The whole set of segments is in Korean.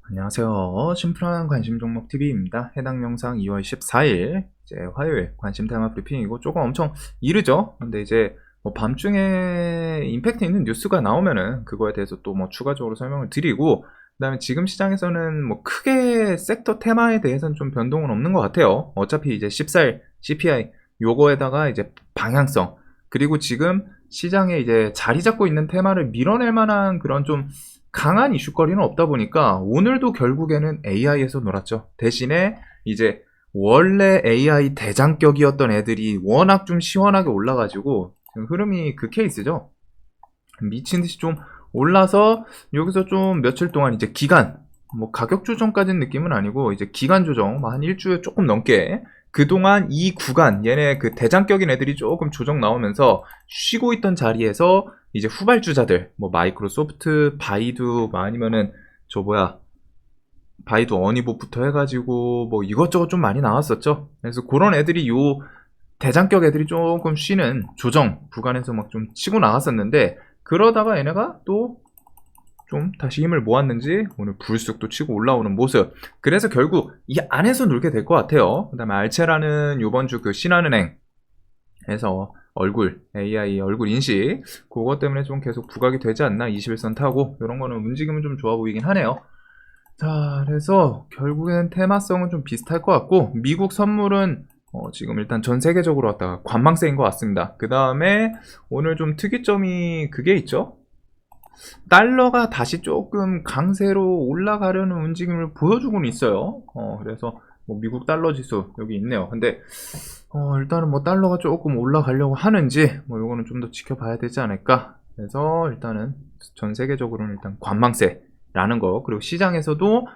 안녕하세요. 심플한 관심 종목 TV입니다. 해당 영상 2월 14일 이제 화요일 관심 테마 브리핑이고 조금 엄청 이르죠. 근데 이제 뭐 밤중에 임팩트 있는 뉴스가 나오면은 그거에 대해서 또 뭐 추가적으로 설명을 드리고, 그다음에 지금 시장에서는 뭐 크게 섹터 테마에 대해서는 좀 변동은 없는 것 같아요. 어차피 이제 14일 CPI 요거에다가 이제 방향성, 그리고 지금 시장에 이제 자리 잡고 있는 테마를 밀어낼 만한 그런 좀 강한 이슈거리는 없다 보니까 오늘도 결국에는 AI에서 놀았죠. 대신에 이제 원래 AI 대장격이었던 애들이 워낙 좀 시원하게 올라가지고 지금 흐름이 그 케이스죠. 미친 듯이 좀 올라서 여기서 좀 며칠 동안 이제 기간, 뭐 가격 조정까지는 느낌은 아니고 이제 기간 조정 한 일주일 조금 넘게 그동안 이 구간 얘네 그 대장격인 애들이 조금 조정 나오면서 쉬고 있던 자리에서 이제 후발주자들 뭐 마이크로소프트, 바이두, 뭐 아니면은 저 뭐야 바이두 어니봇부터 해가지고 뭐 이것저것 좀 많이 나왔었죠. 그래서 그런 애들이 요 대장격 애들이 조금 쉬는 조정 구간에서 막 좀 치고 나갔었는데, 그러다가 얘네가 또 좀 다시 힘을 모았는지 오늘 불쑥 또 치고 올라오는 모습. 그래서 결국 이 안에서 놀게 될 것 같아요. 그 다음에 알체라는 요번 주 그 신한은행에서 얼굴 AI 얼굴 인식 그것 때문에 좀 계속 부각이 되지 않나. 21선 타고 이런 거는 움직임은 좀 좋아 보이긴 하네요. 자, 그래서 결국엔 테마성은 좀 비슷할 것 같고, 미국 선물은 지금 일단 전 세계적으로 왔다가 관망세인 것 같습니다. 그 다음에 오늘 좀 특이점이 그게 있죠. 달러가 다시 조금 강세로 올라가려는 움직임을 보여주고는 있어요. 그래서 뭐 미국 달러 지수 여기 있네요. 근데 일단은 뭐 달러가 조금 올라가려고 하는지 뭐 요거는 좀 더 지켜봐야 되지 않을까. 그래서 일단은 전 세계적으로는 일단 관망세라는 거, 그리고 시장에서도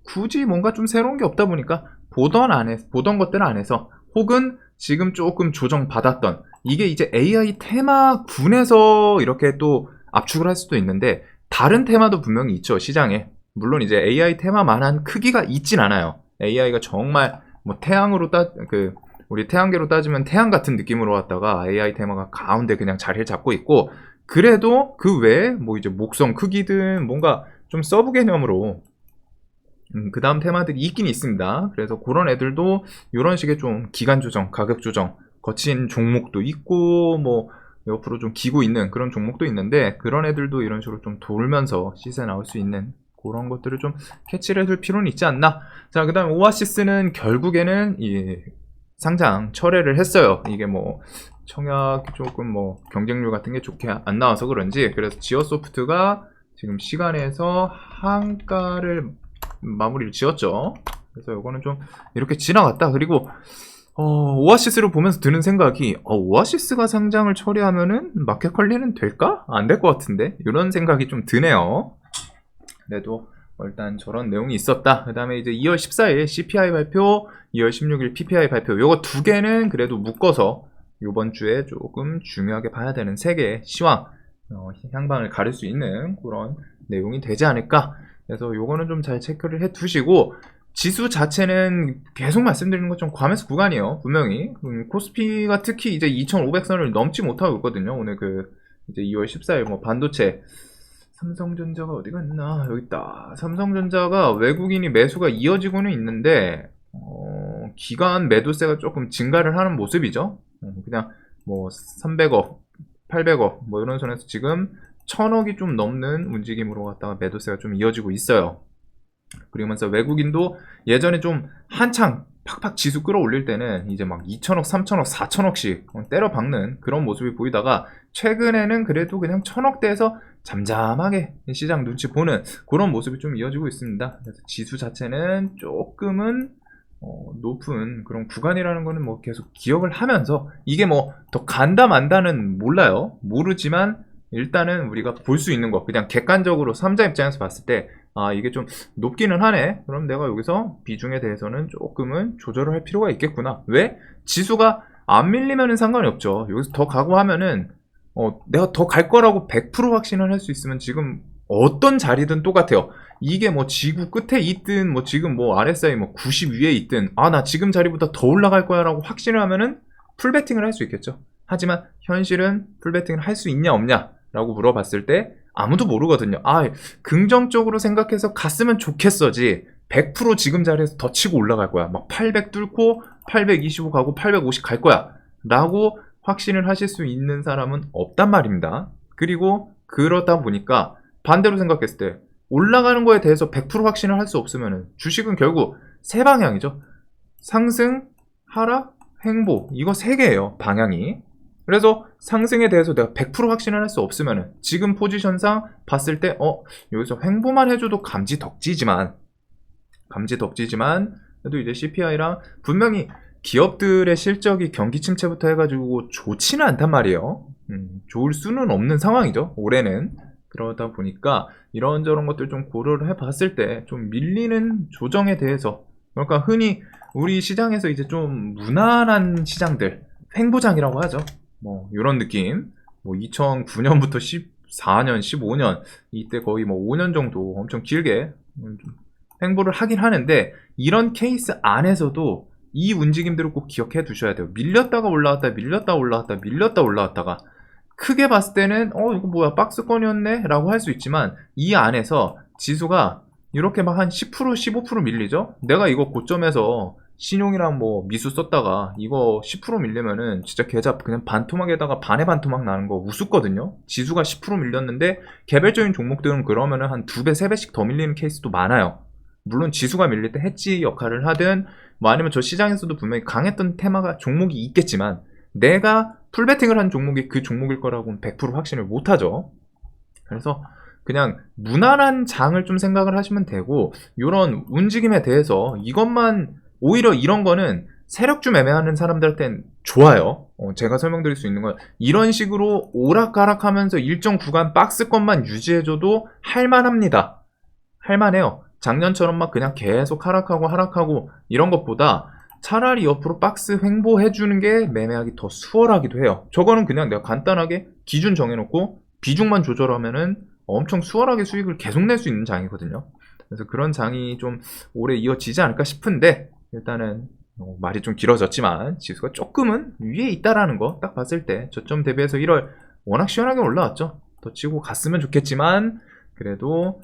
굳이 뭔가 좀 새로운 게 없다 보니까 보던 것들 안에서 혹은 지금 조금 조정받았던 이게 이제 AI 테마군에서 이렇게 또 압축을 할 수도 있는데, 다른 테마도 분명히 있죠 시장에. 물론 이제 AI 테마만한 크기가 있진 않아요. AI가 정말 뭐 태양으로 우리 태양계로 따지면 태양 같은 느낌으로 왔다가 AI 테마가 가운데 그냥 자리를 잡고 있고, 그래도 그 외에 뭐 이제 목성 크기든 뭔가 좀 서브 개념으로 그 다음 테마들이 있긴 있습니다. 그래서 그런 애들도 이런 식의 좀 기간 조정, 가격 조정 거친 종목도 있고, 뭐 옆으로 좀 기고 있는 그런 종목도 있는데, 그런 애들도 이런 식으로 좀 돌면서 시세 나올 수 있는 그런 것들을 좀 캐치를 해둘 필요는 있지 않나. 자, 그 다음 오아시스는 결국에는 이 상장 철회를 했어요. 이게 뭐 청약 조금 뭐 경쟁률 같은 게 좋게 안 나와서 그런지, 그래서 지어소프트가 지금 시간에서 한가를 마무리를 지었죠. 그래서 이거는 좀 이렇게 지나갔다. 그리고 오아시스를 보면서 드는 생각이, 오아시스가 상장을 처리하면은 마켓 관리는 될까? 안 될 것 같은데? 이런 생각이 좀 드네요. 그래도 일단 저런 내용이 있었다. 그 다음에 이제 2월 14일 CPI 발표, 2월 16일 PPI 발표, 요거 두 개는 그래도 묶어서 요번 주에 조금 중요하게 봐야 되는 세 개의 시황, 향방을 가릴 수 있는 그런 내용이 되지 않을까. 그래서 요거는 좀 잘 체크를 해 두시고, 지수 자체는 계속 말씀드리는 것처럼 과매수 구간이에요. 분명히 코스피가 특히 이제 2,500선을 넘지 못하고 있거든요. 오늘 그 이제 2월 14일 뭐 반도체 삼성전자가 어디 갔나, 여기 있다. 삼성전자가 외국인이 매수가 이어지고는 있는데 기간 매도세가 조금 증가를 하는 모습이죠. 그냥 뭐 300억 800억 뭐 이런 선에서 지금 1000억이 좀 넘는 움직임으로 갔다가 매도세가 좀 이어지고 있어요. 그러면서 외국인도 예전에 좀 한창 팍팍 지수 끌어올릴 때는 이제 막 2천억, 3천억, 4천억씩 때려 박는 그런 모습이 보이다가, 최근에는 그래도 그냥 1000억대에서 잠잠하게 시장 눈치 보는 그런 모습이 좀 이어지고 있습니다. 그래서 지수 자체는 조금은 높은 그런 구간이라는 거는 뭐 계속 기억을 하면서, 이게 뭐 더 간다 만다는 몰라요. 모르지만 일단은 우리가 볼 수 있는 거, 그냥 객관적으로 삼자 입장에서 봤을 때 이게 좀 높기는 하네. 그럼 내가 여기서 비중에 대해서는 조금은 조절을 할 필요가 있겠구나. 왜? 지수가 안 밀리면은 상관이 없죠. 여기서 더 가고 하면은 내가 더 갈 거라고 100% 확신을 할 수 있으면 지금 어떤 자리든 똑같아요. 이게 뭐 지구 끝에 있든 뭐 지금 뭐 RSI 뭐 90 위에 있든 나 지금 자리보다 더 올라갈 거야 라고 확신을 하면은 풀베팅을 할 수 있겠죠. 하지만 현실은 풀베팅을 할 수 있냐 없냐 라고 물어봤을 때 아무도 모르거든요. 아, 긍정적으로 생각해서 갔으면 좋겠어지 100% 지금 자리에서 더 치고 올라갈 거야. 막 800 뚫고 825 가고 850 갈 거야 라고 확신을 하실 수 있는 사람은 없단 말입니다. 그리고 그러다 보니까 반대로 생각했을 때 올라가는 거에 대해서 100% 확신을 할 수 없으면 주식은 결국 세 방향이죠. 상승, 하락, 횡보, 이거 세 개예요, 방향이. 그래서 상승에 대해서 내가 100% 확신을 할 수 없으면 지금 포지션상 봤을 때 여기서 횡보만 해줘도 감지덕지지만 그래도 이제 CPI랑 분명히 기업들의 실적이 경기 침체부터 해가지고 좋지는 않단 말이에요. 좋을 수는 없는 상황이죠, 올해는. 그러다 보니까 이런저런 것들 좀 고려를 해봤을 때 좀 밀리는 조정에 대해서, 그러니까 흔히 우리 시장에서 이제 좀 무난한 시장들, 횡보장이라고 하죠. 뭐 이런 느낌. 뭐 2009년부터 14년, 15년 이때 거의 뭐 5년 정도 엄청 길게 좀 횡보를 하긴 하는데, 이런 케이스 안에서도 이 움직임들을 꼭 기억해 두셔야 돼요. 밀렸다가 올라왔다, 밀렸다 올라왔다, 밀렸다 올라왔다가, 크게 봤을 때는 이거 뭐야 박스권이었네 라고 할 수 있지만, 이 안에서 지수가 이렇게 막 한 10% 15% 밀리죠. 내가 이거 고점에서 신용이랑 뭐 미수 썼다가 이거 10% 밀리면은 진짜 계좌 그냥 반토막에다가 반의 반토막 나는 거 우습거든요. 지수가 10% 밀렸는데 개별적인 종목들은 그러면은 한 2배 3배씩 더 밀리는 케이스도 많아요. 물론 지수가 밀릴 때 해지 역할을 하든 뭐 아니면 저 시장에서도 분명히 강했던 테마가 종목이 있겠지만, 내가 풀베팅을 한 종목이 그 종목일 거라고는 100% 확신을 못하죠. 그래서 그냥 무난한 장을 좀 생각을 하시면 되고, 이런 움직임에 대해서 이것만, 오히려 이런 거는 세력 좀 애매하는 사람들한테는 좋아요. 제가 설명드릴 수 있는 건 이런 식으로 오락가락하면서 일정 구간 박스권만 유지해줘도 할만합니다. 할만해요. 작년처럼 막 그냥 계속 하락하고 이런 것보다 차라리 옆으로 박스 횡보해주는 게 매매하기 더 수월하기도 해요. 저거는 그냥 내가 간단하게 기준 정해놓고 비중만 조절하면은 엄청 수월하게 수익을 계속 낼 수 있는 장이거든요. 그래서 그런 장이 좀 오래 이어지지 않을까 싶은데, 일단은 말이 좀 길어졌지만 지수가 조금은 위에 있다라는 거 딱 봤을 때 저점 대비해서 1월 워낙 시원하게 올라왔죠. 더 치고 갔으면 좋겠지만, 그래도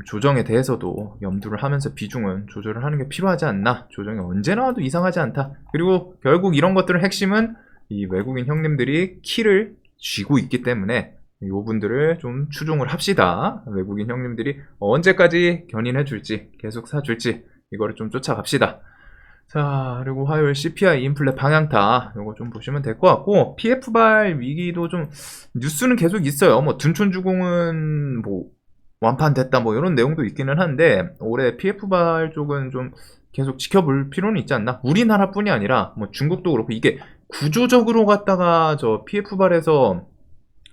조정에 대해서도 염두를 하면서 비중은 조절을 하는 게 필요하지 않나. 조정이 언제 나와도 이상하지 않다. 그리고 결국 이런 것들의 핵심은 이 외국인 형님들이 키를 쥐고 있기 때문에 요분들을 좀 추종을 합시다. 외국인 형님들이 언제까지 견인해 줄지, 계속 사줄지 이거를 좀 쫓아갑시다. 자, 그리고 화요일 CPI 인플레 방향타 요거 좀 보시면 될 것 같고, PF발 위기도 좀 뉴스는 계속 있어요. 뭐 둔촌주공은 뭐 완판됐다 뭐 이런 내용도 있기는 한데, 올해 PF발 쪽은 좀 계속 지켜볼 필요는 있지 않나. 우리나라뿐이 아니라 뭐 중국도 그렇고, 이게 구조적으로 갔다가 저 PF발에서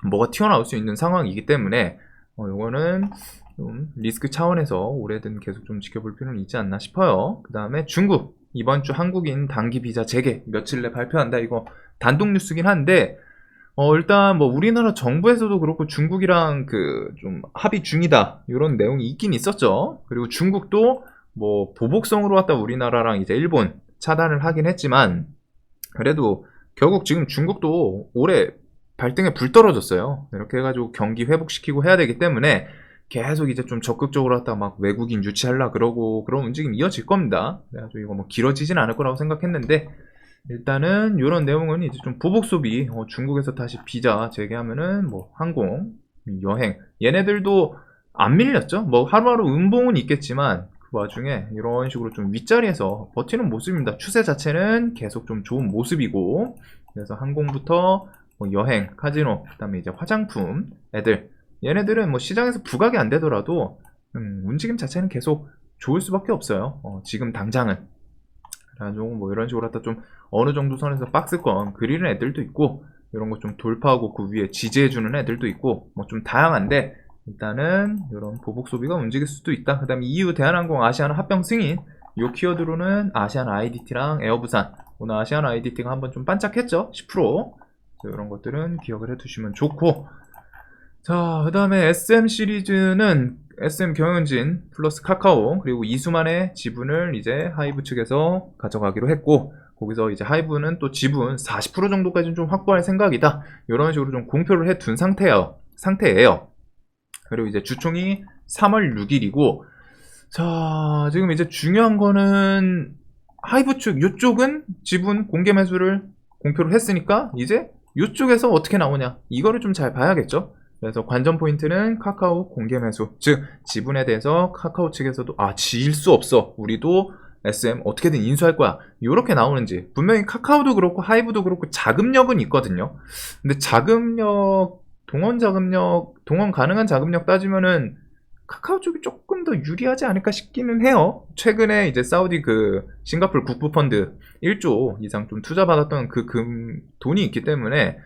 뭐가 튀어나올 수 있는 상황이기 때문에 요거는 좀 리스크 차원에서 올해든 계속 좀 지켜볼 필요는 있지 않나 싶어요. 그 다음에 중국 이번 주 한국인 단기 비자 재개 며칠 내 발표한다. 이거 단독 뉴스긴 한데, 일단 뭐 우리나라 정부에서도 그렇고 중국이랑 그 좀 합의 중이다 이런 내용이 있긴 있었죠. 그리고 중국도 뭐 보복성으로 왔다 우리나라랑 이제 일본 차단을 하긴 했지만, 그래도 결국 지금 중국도 올해 발등에 불 떨어졌어요. 이렇게 해가지고 경기 회복시키고 해야 되기 때문에 계속 이제 좀 적극적으로 왔다 막 외국인 유치하려 그러고 그런 움직임이 이어질 겁니다. 그래가지고 이거 뭐 길어지진 않을 거라고 생각했는데, 일단은 이런 내용은 이제 좀 보복 소비, 중국에서 다시 비자 재개하면은 뭐 항공, 여행, 얘네들도 안 밀렸죠. 뭐 하루하루 음봉은 있겠지만 그 와중에 이런 식으로 좀 윗자리에서 버티는 모습입니다. 추세 자체는 계속 좀 좋은 모습이고, 그래서 항공부터 뭐 여행, 카지노, 그다음에 이제 화장품, 얘네들은 뭐 시장에서 부각이 안 되더라도 움직임 자체는 계속 좋을 수밖에 없어요. 지금 당장은. 그래가지고 뭐 이런 식으로 하다 좀 어느 정도 선에서 박스권 그리는 애들도 있고, 이런 거 좀 돌파하고 그 위에 지지해주는 애들도 있고, 뭐 좀 다양한데, 일단은 이런 보복 소비가 움직일 수도 있다. 그 다음에 EU 대한항공 아시아나 합병 승인, 요 키워드로는 아시안 IDT랑 에어부산, 오늘 아시안 IDT가 한번 좀 반짝했죠. 10%. 이런 것들은 기억을 해두시면 좋고, 자, 그 다음에 SM 시리즈는 SM 경영진 플러스 카카오 그리고 이수만의 지분을 이제 하이브 측에서 가져가기로 했고, 거기서 이제 하이브는 또 지분 40% 정도까지는 좀 확보할 생각이다. 이런 식으로 좀 공표를 해둔 상태예요. 그리고 이제 주총이 3월 6일이고, 자, 지금 이제 중요한 거는 하이브 측, 요쪽은 지분 공개 매수를 공표를 했으니까 이제 요쪽에서 어떻게 나오냐, 이거를 좀 잘 봐야겠죠. 그래서 관전 포인트는 카카오 공개 매수, 즉 지분에 대해서 카카오 측에서도 질 수 없어, 우리도 SM 어떻게든 인수할 거야, 이렇게 나오는지. 분명히 카카오도 그렇고 하이브도 그렇고 자금력은 있거든요. 근데 자금력, 동원 가능한 자금력 따지면은 카카오 쪽이 조금 더 유리하지 않을까 싶기는 해요. 최근에 이제 사우디 싱가포르 국부펀드 1조 이상 좀 투자받았던 돈이 있기 때문에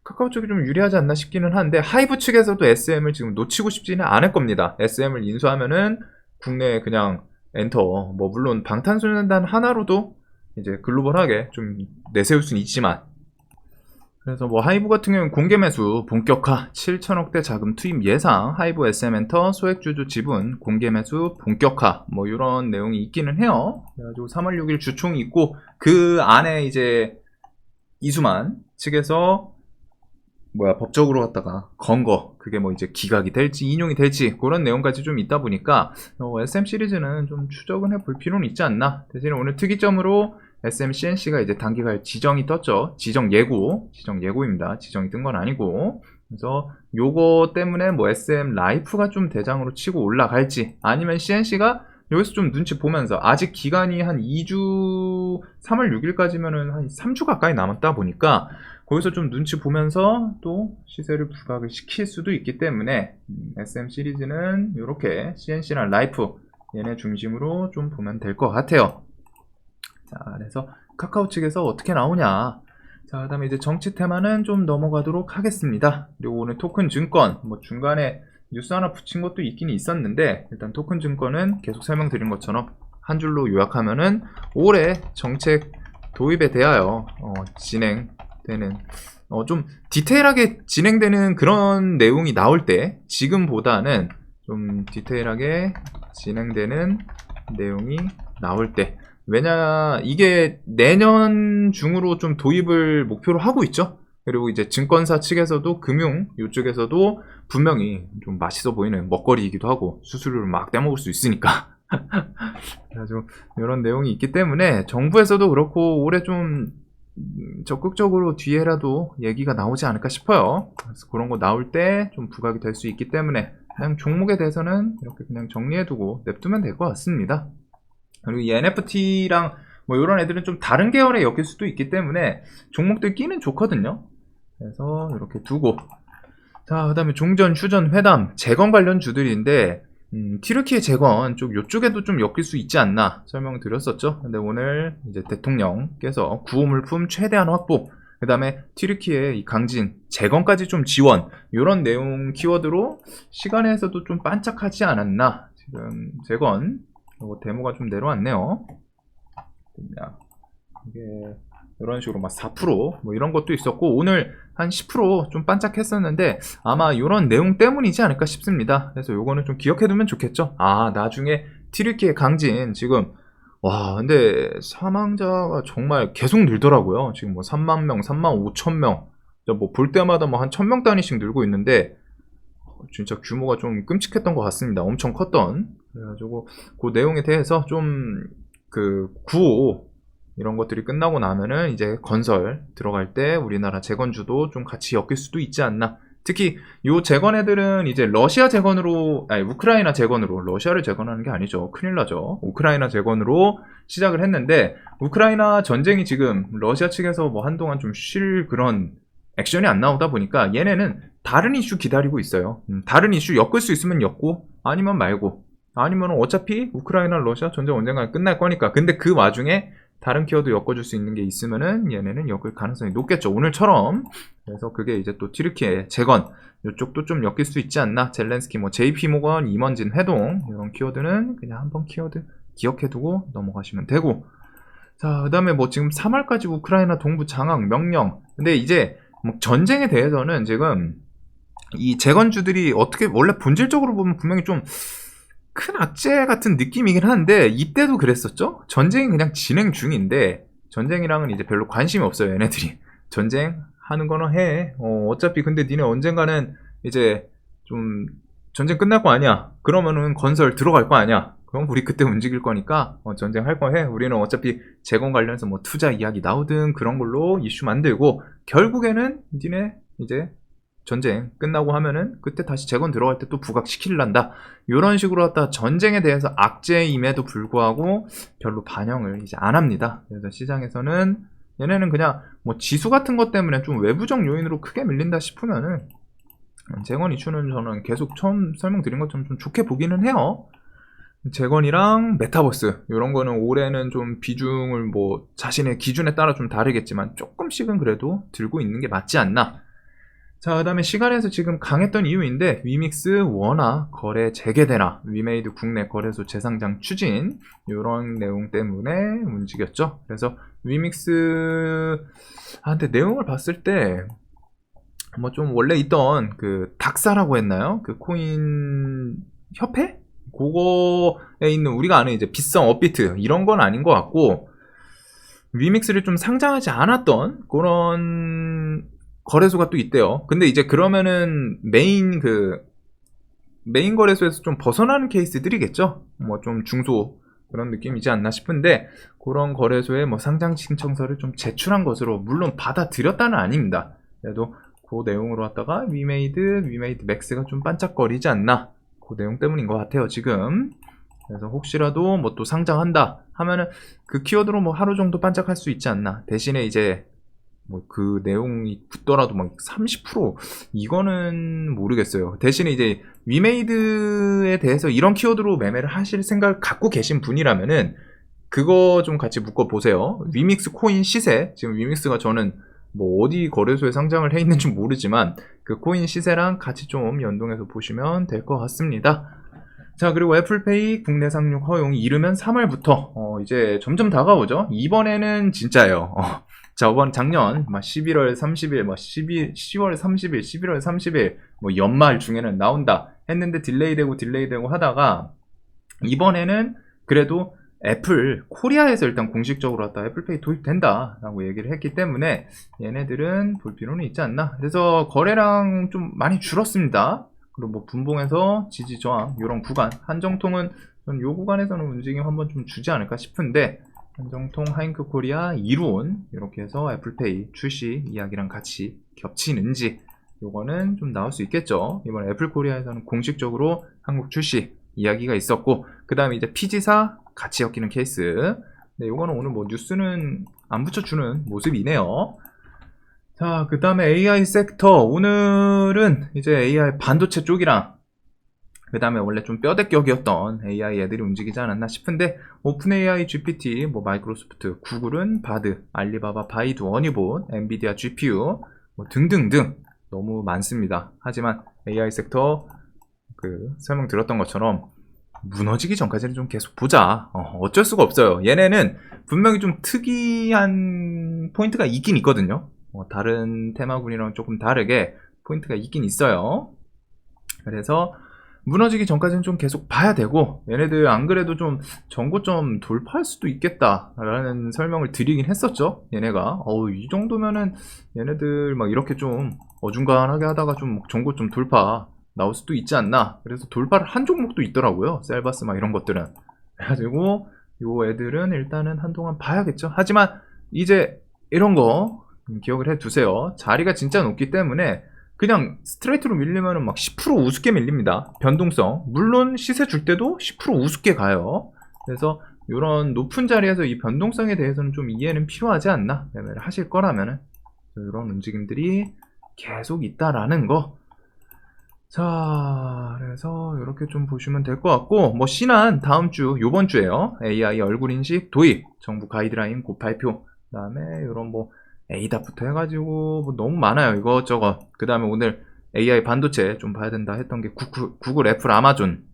카카오 쪽이 좀 유리하지 않나 싶기는 한데, 하이브 측에서도 SM을 지금 놓치고 싶지는 않을 겁니다. SM을 인수하면은 국내에 그냥 엔터, 물론 방탄소년단 하나로도 이제 글로벌하게 좀 내세울 수는 있지만, 그래서 하이브 같은 경우는 공개 매수 본격화, 7천억대 자금 투입 예상, 하이브 SM엔터 소액주주 지분 공개 매수 본격화, 이런 내용이 있기는 해요. 그래가지고 3월 6일 주총이 있고, 그 안에 이제 이수만 측에서 법적으로 갖다가 건 거, 그게 이제 기각이 될지 인용이 될지 그런 내용까지 좀 있다 보니까 SM 시리즈는 좀 추적은 해볼 필요는 있지 않나. 대신에 오늘 특이점으로 SM CNC가 이제 단기간 지정이 떴죠. 지정 예고입니다. 지정이 뜬 건 아니고. 그래서 요거 때문에 SM 라이프가 좀 대장으로 치고 올라갈지, 아니면 CNC가 여기서 좀 눈치 보면서, 아직 기간이 한 2주, 3월 6일까지면은 한 3주 가까이 남았다 보니까 거기서 좀 눈치 보면서 또 시세를 부각을 시킬 수도 있기 때문에 SM 시리즈는 이렇게 CNC랑 라이프 얘네 중심으로 좀 보면 될 것 같아요. 자, 그래서 카카오 측에서 어떻게 나오냐. 자, 그 다음에 이제 정치 테마는 좀 넘어가도록 하겠습니다. 그리고 오늘 토큰 증권, 중간에 뉴스 하나 붙인 것도 있긴 있었는데, 일단 토큰 증권은 계속 설명드린 것처럼 한 줄로 요약하면은 올해 정책 도입에 대하여 진행되는, 좀 디테일하게 진행되는 그런 내용이 나올 때, 지금보다는 좀 디테일하게 진행되는 내용이 나올 때, 왜냐, 이게 내년 중으로 좀 도입을 목표로 하고 있죠. 그리고 이제 증권사 측에서도, 금융 이쪽에서도 분명히 좀 맛있어 보이는 먹거리이기도 하고, 수수료를 막 떼먹을 수 있으니까. 그래가지고 이런 내용이 있기 때문에 정부에서도 그렇고 올해 좀 적극적으로 뒤에라도 얘기가 나오지 않을까 싶어요. 그래서 그런 거 나올 때 좀 부각이 될 수 있기 때문에 그냥 종목에 대해서는 이렇게 그냥 정리해두고 냅두면 될 것 같습니다. 그리고 이 NFT랑 이런 애들은 좀 다른 계열에 엮일 수도 있기 때문에 종목들 끼는 좋거든요. 그래서 이렇게 두고, 자, 그 다음에 종전, 휴전, 회담, 재건 관련 주들인데, 튀르키예 재건 쪽 요쪽에도 좀 엮일 수 있지 않나 설명드렸었죠. 근데 오늘 이제 대통령께서 구호 물품 최대한 확보, 그 다음에 튀르키예 이 강진 재건까지 좀 지원, 이런 내용 키워드로 시간에서도 좀 반짝하지 않았나. 지금 재건 이거 데모가 좀 내려왔네요. 이게 이런 식으로 4% 이런 것도 있었고, 오늘 한 10% 좀 반짝했었는데 아마 이런 내용 때문이지 않을까 싶습니다. 그래서 요거는 좀 기억해두면 좋겠죠. 나중에 튀르키예 강진 지금 근데 사망자가 정말 계속 늘더라고요. 지금 3만 명, 3만 5천 명, 볼 때마다 한 1000명 단위씩 늘고 있는데 진짜 규모가 좀 끔찍했던 것 같습니다. 엄청 컸던. 그래가지고 그 내용에 대해서 좀 구호 이런 것들이 끝나고 나면은 이제 건설 들어갈 때 우리나라 재건주도 좀 같이 엮일 수도 있지 않나. 특히 요 재건 애들은 이제 러시아 재건으로, 우크라이나 재건으로, 러시아를 재건하는 게 아니죠. 큰일 나죠. 우크라이나 재건으로 시작을 했는데, 우크라이나 전쟁이 지금 러시아 측에서 한동안 좀 쉴 그런 액션이 안 나오다 보니까 얘네는 다른 이슈 기다리고 있어요. 다른 이슈 엮을 수 있으면 엮고, 아니면 말고, 아니면 어차피 우크라이나 러시아 전쟁 언젠가 끝날 거니까. 근데 그 와중에 다른 키워드 엮어줄 수 있는 게 있으면은 얘네는 엮을 가능성이 높겠죠. 오늘처럼. 그래서 그게 이제 또 튀르키예 재건 이쪽도 좀 엮일 수 있지 않나. 젤렌스키, JP 모건, 임원진 회동 이런 키워드는 그냥 한번 키워드 기억해두고 넘어가시면 되고. 자, 그 다음에 지금 3월까지 우크라이나 동부 장악 명령. 근데 이제 전쟁에 대해서는 지금 이 재건주들이 어떻게, 원래 본질적으로 보면 분명히 좀 큰 악재 같은 느낌이긴 한데, 이때도 그랬었죠. 전쟁이 그냥 진행 중인데 전쟁이랑은 이제 별로 관심이 없어요. 얘네들이 전쟁 하는 거는 해. 어차피 근데 니네 언젠가는 이제 좀 전쟁 끝날 거 아니야. 그러면은 건설 들어갈 거 아니야. 그럼 우리 그때 움직일 거니까 전쟁할 거 해. 우리는 어차피 재건 관련해서 뭐 투자 이야기 나오든 그런 걸로 이슈 만들고 결국에는 니네 이제 전쟁 끝나고 하면은 그때 다시 재건 들어갈 때 또 부각시킬란다. 이런 식으로 갖다 전쟁에 대해서 악재임에도 불구하고 별로 반영을 이제 안 합니다. 그래서 시장에서는 얘네는 그냥 뭐 지수 같은 것 때문에 좀 외부적 요인으로 크게 밀린다 싶으면은 재건 이슈는 저는 계속 처음 설명드린 것처럼 좀 좋게 보기는 해요. 재건이랑 메타버스 이런 거는 올해는 좀 비중을 뭐 자신의 기준에 따라 좀 다르겠지만 조금씩은 그래도 들고 있는 게 맞지 않나. 자, 그 다음에 시간에서 지금 강했던 이유인데 위믹스 원화 거래 재개되나 위메이드 국내 거래소 재상장 추진 이런 내용 때문에 움직였죠. 그래서 위믹스 근데 내용을 봤을 때 뭐 좀 원래 있던 그 닥사라고 했나요? 그 코인 협회? 그거에 있는 우리가 아는 이제 빗성 업비트 이런 건 아닌 것 같고 위믹스를 좀 상장하지 않았던 그런 거래소가 또 있대요. 근데 이제 그러면은 메인 거래소에서 좀 벗어나는 케이스들이겠죠. 뭐 좀 중소 그런 느낌이지 않나 싶은데 그런 거래소에 뭐 상장 신청서를 좀 제출한 것으로 물론 받아들였다는 아닙니다. 그래도 그 내용으로 왔다가 위메이드 맥스가 좀 반짝거리지 않나 그 내용 때문인 것 같아요 지금. 그래서 혹시라도 뭐 또 상장한다 하면은 그 키워드로 뭐 하루 정도 반짝할 수 있지 않나. 대신에 이제 뭐 그 내용이 붙더라도 막 30% 이거는 모르겠어요. 대신에 이제 위메이드에 대해서 이런 키워드로 매매를 하실 생각을 갖고 계신 분이라면은 그거 좀 같이 묶어 보세요. 위믹스 코인 시세 지금 위믹스가 저는 뭐 어디 거래소에 상장을 해 있는지 모르지만 그 코인 시세랑 같이 좀 연동해서 보시면 될 것 같습니다. 자, 그리고 애플페이 국내 상륙 허용이 이르면 3월부터 이제 점점 다가오죠. 이번에는 진짜예요. 저번 작년 11월 30일, 10월 30일, 11월 30일 뭐 연말 중에는 나온다 했는데 딜레이되고 하다가 이번에는 그래도 애플 코리아에서 일단 공식적으로 왔다 애플페이 도입된다 라고 얘기를 했기 때문에 얘네들은 볼 필요는 있지 않나. 그래서 거래량 좀 많이 줄었습니다. 그리고 뭐 분봉에서 지지 저항 이런 구간 한정통은 전 요 구간에서는 움직임 한번 좀 주지 않을까 싶은데 한정통 하잉크 코리아 이룬 이렇게 해서 애플페이 출시 이야기랑 같이 겹치는지 요거는 좀 나올 수 있겠죠. 이번 애플 코리아에서는 공식적으로 한국 출시 이야기가 있었고 그 다음에 이제 피지사 같이 엮이는 케이스. 네, 요거는 오늘 뭐 뉴스는 안 붙여주는 모습이네요. 자, 그 다음에 AI 섹터. 오늘은 이제 AI 반도체 쪽이랑 그 다음에 원래 좀 뼈대격이었던 AI 애들이 움직이지 않았나 싶은데 오픈 AI GPT, 뭐 마이크로소프트, 구글은 바드, 알리바바, 바이두, 어니봇, 엔비디아 GPU 뭐 등등등 너무 많습니다. 하지만 AI 섹터 설명 들었던 것처럼 무너지기 전까지는 좀 계속 보자. 어쩔 수가 없어요. 얘네는 분명히 좀 특이한 포인트가 있긴 있거든요. 다른 테마군이랑 조금 다르게 포인트가 있긴 있어요. 그래서 무너지기 전까지는 좀 계속 봐야 되고 얘네들 안 그래도 좀 전고점 돌파할 수도 있겠다라는 설명을 드리긴 했었죠. 얘네가 이 정도면은 얘네들 막 이렇게 좀 어중간하게 하다가 좀 전고점 돌파 나올 수도 있지 않나. 그래서 돌파를 한 종목도 있더라고요. 셀바스 막 이런 것들은. 그래가지고 요 애들은 일단은 한동안 봐야겠죠. 하지만 이제 이런 거 기억을 해두세요. 자리가 진짜 높기 때문에 그냥 스트레이트로 밀리면은 막 10% 우습게 밀립니다. 변동성. 물론 시세 줄 때도 10% 우습게 가요. 그래서 이런 높은 자리에서 이 변동성에 대해서는 좀 이해는 필요하지 않나. 매매를 하실 거라면은 이런 움직임들이 계속 있다라는 거. 자, 그래서 이렇게 좀 보시면 될 것 같고 뭐 신한 다음 주 요번 주에요. AI 얼굴 인식 도입, 정부 가이드라인 곧 발표. 그다음에 이런 뭐 에이다부터 해가지고 뭐 너무 많아요 이것저것. 그 다음에 오늘 AI 반도체 좀 봐야 된다 했던 게 구글, 애플, 아마존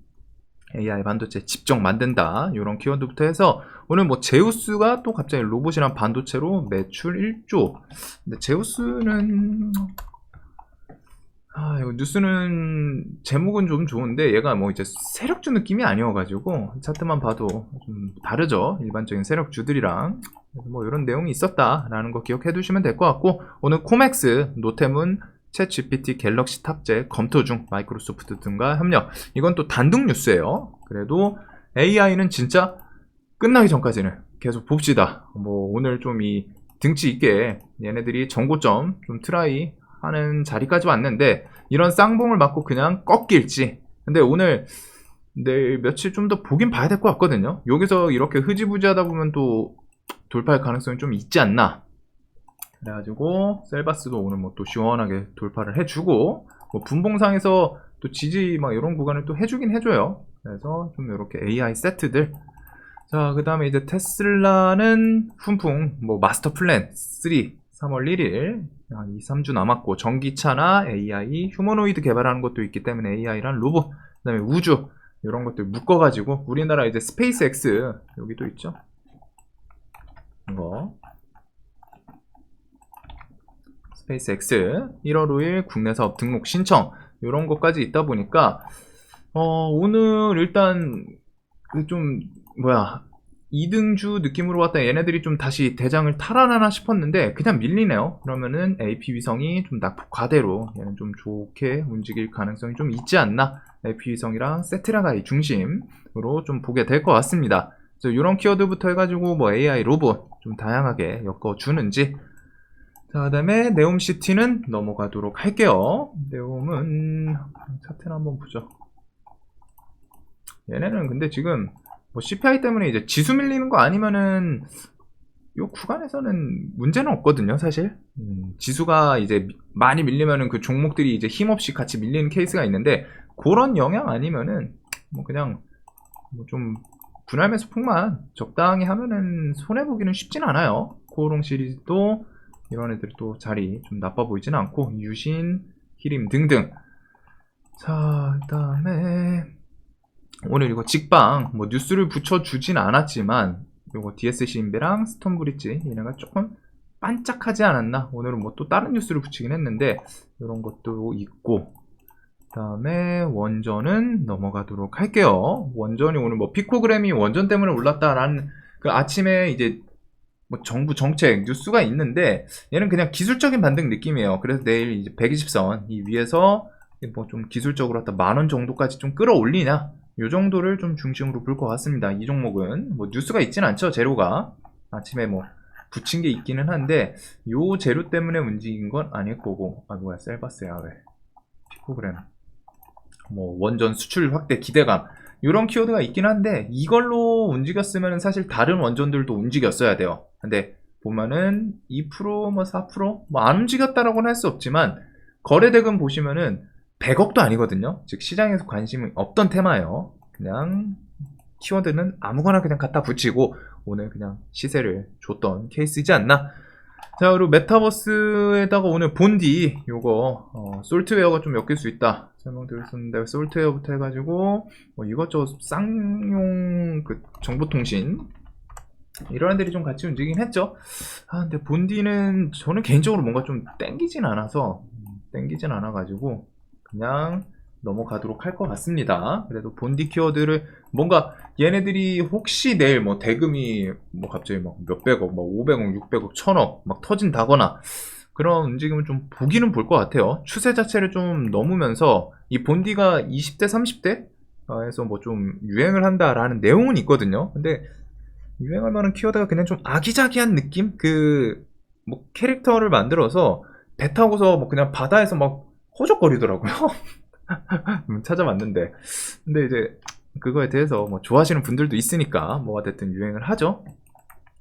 AI 반도체 집정 만든다 이런 키워드부터 해서 오늘 뭐 제우스가 또 갑자기 로봇이랑 반도체로 매출 1조. 근데 제우스는 이거 뉴스는 제목은 좀 좋은데 얘가 뭐 이제 세력주 느낌이 아니어가지고 차트만 봐도 좀 다르죠 일반적인 세력주들이랑. 뭐 이런 내용이 있었다라는 거 기억해 두시면 될 것 같고 오늘 코맥스, 노태문, 챗 GPT 갤럭시 탑재 검토 중 마이크로소프트 등과 협력. 이건 또 단독 뉴스예요. 그래도 AI는 진짜 끝나기 전까지는 계속 봅시다. 뭐 오늘 좀 이 등치 있게 얘네들이 정고점 좀 트라이 하는 자리까지 왔는데 이런 쌍봉을 맞고 그냥 꺾일지. 근데 오늘 내일 며칠 좀 더 보긴 봐야 될 것 같거든요. 여기서 이렇게 흐지부지 하다 보면 또 돌파할 가능성이 좀 있지 않나. 그래가지고 셀바스도 오늘 뭐 또 시원하게 돌파를 해주고 뭐 분봉상에서 또 지지 막 이런 구간을 또 해주긴 해줘요. 그래서 좀 이렇게 AI 세트들. 자, 그 다음에 이제 테슬라는 훈풍 뭐 마스터 플랜 3 3월 1일 한 2, 3주 남았고 전기차나 AI 휴머노이드 개발하는 것도 있기 때문에 AI란 로봇, 그 다음에 우주 이런 것들 묶어가지고 우리나라 이제 스페이스 X 여기도 있죠. 이거 스페이스 X 1월 5일 국내 사업 등록 신청 이런 것까지 있다 보니까 오늘 일단 좀 뭐야 2등주 느낌으로 왔다 얘네들이 좀 다시 대장을 탈환하나 싶었는데 그냥 밀리네요. 그러면은 AP 위성이 좀 낙폭 과대로 얘는 좀 좋게 움직일 가능성이 좀 있지 않나. AP 위성이랑 세트라가이 중심으로 좀 보게 될 것 같습니다. 그래서 이런 키워드부터 해가지고 뭐 AI 로봇 좀 다양하게 엮어주는지. 자, 그 다음에 네옴시티는 넘어가도록 할게요. 네옴은 차트를 한번 보죠. 얘네는 근데 지금 뭐 CPI 때문에 이제 지수 밀리는 거 아니면은 요 구간에서는 문제는 없거든요, 사실. 지수가 이제 많이 밀리면은 그 종목들이 이제 힘없이 같이 밀리는 케이스가 있는데 그런 영향 아니면은 뭐 그냥 뭐 좀 분할 매수폭만 적당히 하면은 손해 보기는 쉽진 않아요. 코오롱 시리즈도 이런 애들도 자리 좀 나빠 보이진 않고 유신, 히림 등등. 자, 그다음에 오늘 이거 직방 뭐 뉴스를 붙여주진 않았지만 요거 DSC 인베랑 스톤브릿지 얘네가 조금 반짝하지 않았나. 오늘은 뭐 또 다른 뉴스를 붙이긴 했는데 이런 것도 있고. 그 다음에 원전은 넘어가도록 할게요. 원전이 오늘 뭐 피코그램이 원전 때문에 올랐다라는 그 아침에 이제 뭐 정부 정책 뉴스가 있는데 얘는 그냥 기술적인 반등 느낌이에요. 그래서 내일 이제 120선 이 위에서 뭐 좀 기술적으로 갖다 10,000원 정도까지 좀 끌어올리냐 요 정도를 좀 중심으로 볼 것 같습니다. 이 종목은 뭐 뉴스가 있진 않죠. 재료가 아침에 뭐 붙인 게 있기는 한데 요 재료 때문에 움직인 건 아닐 거고. 아 뭐야 셀바스야 왜 피코그램 뭐 원전 수출 확대 기대감 이런 키워드가 있긴 한데 이걸로 움직였으면 사실 다른 원전들도 움직였어야 돼요. 근데 보면은 2% 뭐 4% 뭐 안 움직였다라고는 할 수 없지만 거래대금 보시면은 100억도 아니거든요. 즉 시장에서 관심이 없던 테마예요. 그냥 키워드는 아무거나 그냥 갖다 붙이고 오늘 그냥 시세를 줬던 케이스이지 않나. 자, 그리고 메타버스에다가 오늘 본디 요거 솔트웨어가 좀 엮일 수 있다 설명드렸었는데 솔트웨어부터 해가지고 뭐 이것저것 쌍용 그 정보통신 이런 애들이 좀 같이 움직이긴 했죠. 아 근데 본디는 저는 개인적으로 뭔가 좀 땡기진 않아가지고 그냥 넘어가도록 할 것 같습니다. 그래도 본디 키워드를 뭔가 얘네들이 혹시 내일 뭐 대금이 뭐 갑자기 막 몇백억, 막 500억, 600억, 1000억 막 터진다거나 그런 움직임을 좀 보기는 볼 것 같아요. 추세 자체를 좀 넘으면서 이 본디가 20대, 30대 에서 뭐 좀 유행을 한다라는 내용은 있거든요. 근데 유행할 만한 키워드가 그냥 좀 아기자기한 느낌? 그 뭐 캐릭터를 만들어서 배 타고서 뭐 그냥 바다에서 막 호적거리더라고요. 찾아봤는데 근데 이제 그거에 대해서 뭐 좋아하시는 분들도 있으니까 뭐가 됐든 유행을 하죠.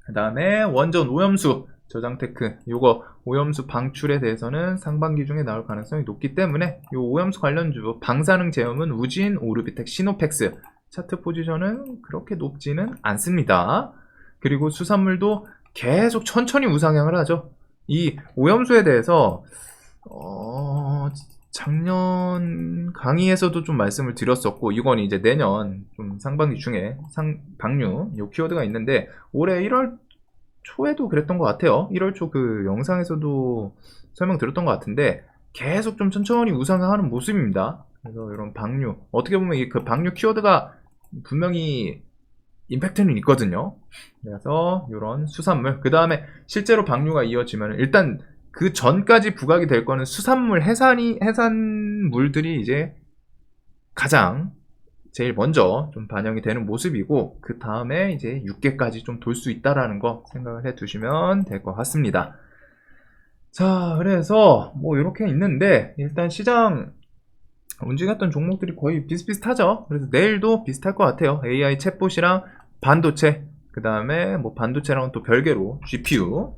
그 다음에 원전 오염수 저장테크 요거 오염수 방출에 대해서는 상반기 중에 나올 가능성이 높기 때문에 요 오염수 관련주 방사능 제염은 우진, 오르비텍, 시노펙스 차트 포지션은 그렇게 높지는 않습니다. 그리고 수산물도 계속 천천히 우상향을 하죠. 이 오염수에 대해서 작년 강의에서도 좀 말씀을 드렸었고 이건 이제 내년 좀 상반기 중에 방류 요 키워드가 있는데 올해 1월 초에도 그랬던 것 같아요. 1월 초 그 영상에서도 설명드렸던 것 같은데 계속 좀 천천히 우상향하는 모습입니다. 그래서 이런 방류 어떻게 보면 그 방류 키워드가 분명히 임팩트는 있거든요. 그래서 이런 수산물 그 다음에 실제로 방류가 이어지면 일단 그 전까지 부각이 될 거는 수산물, 해산물들이 이제 가장 제일 먼저 좀 반영이 되는 모습이고, 그 다음에 이제 육계까지 좀 돌 수 있다라는 거 생각을 해 두시면 될 것 같습니다. 자, 그래서 뭐 이렇게 있는데, 일단 시장 움직였던 종목들이 거의 비슷비슷하죠. 그래서 내일도 비슷할 것 같아요. AI 챗봇이랑 반도체, 그 다음에 뭐 반도체랑은 또 별개로 GPU,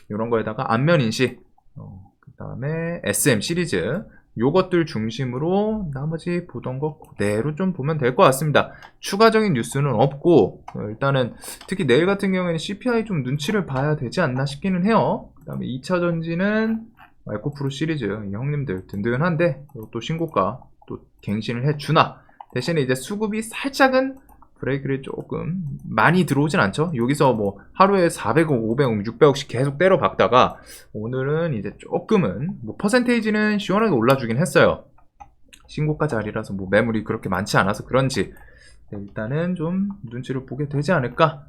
이런 거에다가 안면 인식, 그 다음에 SM 시리즈, 요것들 중심으로 나머지 보던 거 그대로 좀 보면 될 것 같습니다. 추가적인 뉴스는 없고, 일단은 특히 내일 같은 경우에는 CPI 좀 눈치를 봐야 되지 않나 싶기는 해요. 그 다음에 2차 전지는 에코프로 시리즈, 이 형님들 든든한데 또 신고가 또 갱신을 해주나, 대신에 이제 수급이 살짝은 브레이크를 조금 많이 들어오진 않죠. 여기서 뭐 하루에 400억, 500억, 600억씩 계속 때려 박다가 오늘은 이제 조금은 뭐 퍼센테이지는 시원하게 올라주긴 했어요. 신고가 자리라서 뭐 매물이 그렇게 많지 않아서 그런지 일단은 좀 눈치를 보게 되지 않을까.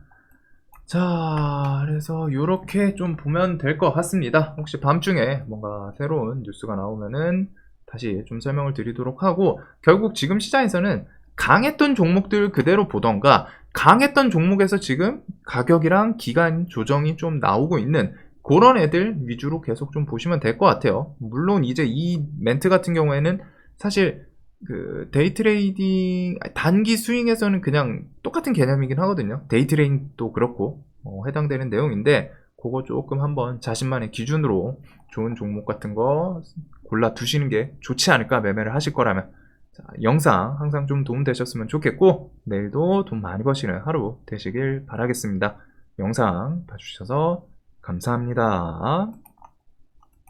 자, 그래서 이렇게 좀 보면 될 것 같습니다. 혹시 밤중에 뭔가 새로운 뉴스가 나오면은 다시 좀 설명을 드리도록 하고, 결국 지금 시장에서는 강했던 종목들 그대로 보던가, 강했던 종목에서 지금 가격이랑 기간 조정이 좀 나오고 있는 그런 애들 위주로 계속 좀 보시면 될 것 같아요. 물론 이제 이 멘트 같은 경우에는 사실 그 데이 트레이딩 단기 스윙에서는 그냥 똑같은 개념이긴 하거든요. 데이 트레이딩도 그렇고 해당되는 내용인데, 그거 조금 한번 자신만의 기준으로 좋은 종목 같은 거 골라 두시는 게 좋지 않을까, 매매를 하실 거라면. 자, 영상 항상 좀 도움 되셨으면 좋겠고, 내일도 돈 많이 버시는 하루 되시길 바라겠습니다. 영상 봐주셔서 감사합니다.